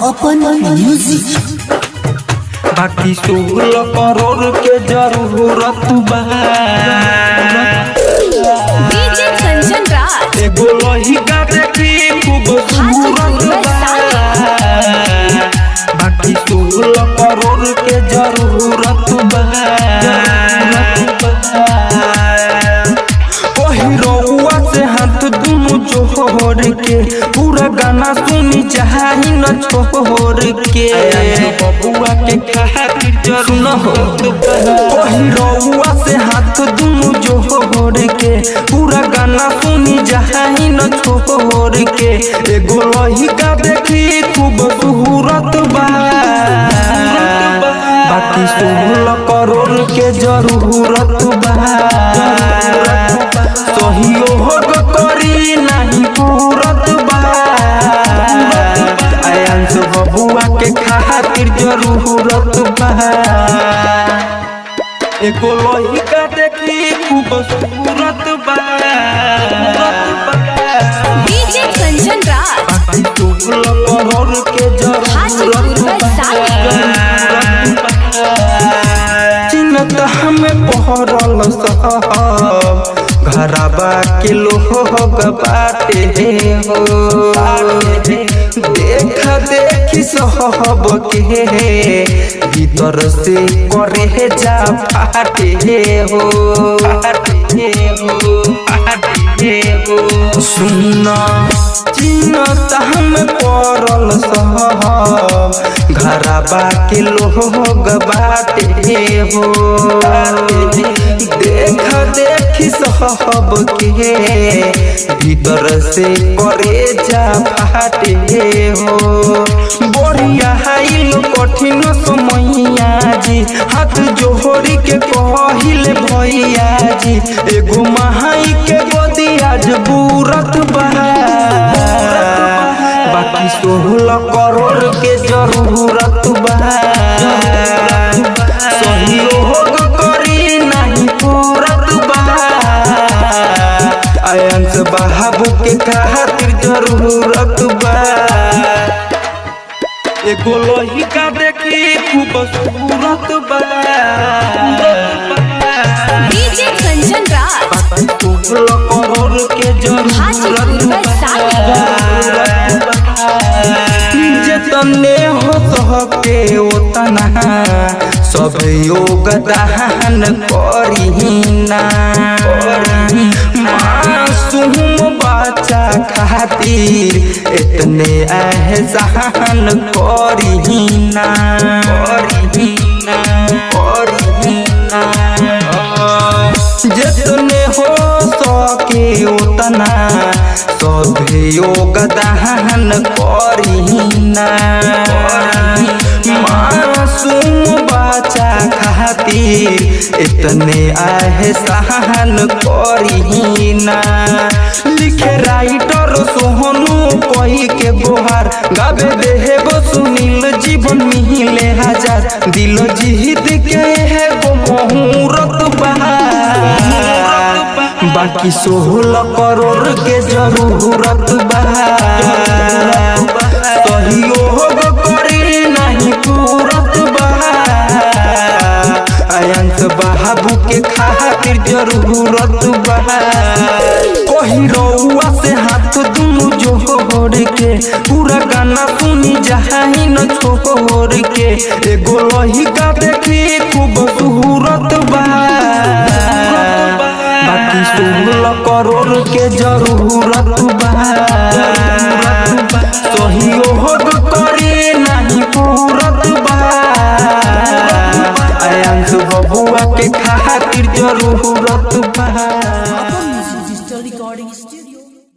अपन म्यूजिक। बाकी 16 करोड़ के जरूरत बा। डीजे कंचन राज एगो लहिका देखी खूब सूरत बा। बाकी 16 करोड़ के जरूरत बा। रउआ से हाथ दुनु जोड़ के पूरा गाना सुनी चाही न छोड़ के बबुआ के खातिर सुन हो। रउआ से हाथ दुनु जोड़ के पूरा गाना सुनी चाही न छोड़ के एगो लहिका देखी खूब सूरत बा। बाकी 16 करोड़ के जरूरत बा। सहयोग करी नहीं पूरत बा। आयांश बबुआ के खातिर जरूरत बा। एको लहिका देखी खूब सूरत बा। डीजे कंचन राज 16 करोड़ के जरूरत बा। चिन्हत हमें पहरल साहब घरबा के लोग बाटे हो। देखा देखी सहब के भीतर से करे जा फाटे हो। सुना चिन्हता हमें पड़ल साहब घरबा के लोग बाटे हो। देखा देखी सहब के भीतर से करे जा फाटे हो। बढ़िया हाइल कठिन समैया जी हाथ जोहरी के कहिल भैया जी एगो महाई के गोदिया जबूरत बा। बाकी 16 करोड़ के जरूरत बा। सहयोग करी नहीं पूरत बा। आयांश बाबू के खातिर जरूरत बा। एगो लहिका देखी खूब सूरत बा। डीजे कंचन राज 16 करोड़ के जरूरत बा। जितने हो सके उतना सब योगदान करीना। मासूम बच्चा खातिर इतने एहसान करीना। जितने हो सके उतना सब योगदान करीना। मासूम बच्चा खातिर इतने एहसान करीना। लिखे राइटर सोहनु कही के बोहार गावे देहबो सुनील जीवन मिले हजार दिल जीत के है गो मुहूर्त बा। बाकी 16 करोड़ के जरूरत बा। सहयोग करी नहीं पूरत बा। आयांश बाबू के खातिर जरूरत बा। कही रउआ से हाथ दुनु जोड़ के पूरा गाना सुनी चाही न छोड़ के एगो लहिका देखी खूब सूरत बा। बाकी 16 करोड़ के जरूरत बा। सहयोग करी नहीं पूरत बा। आयांश बबुआ के खातिर जरूरत बा।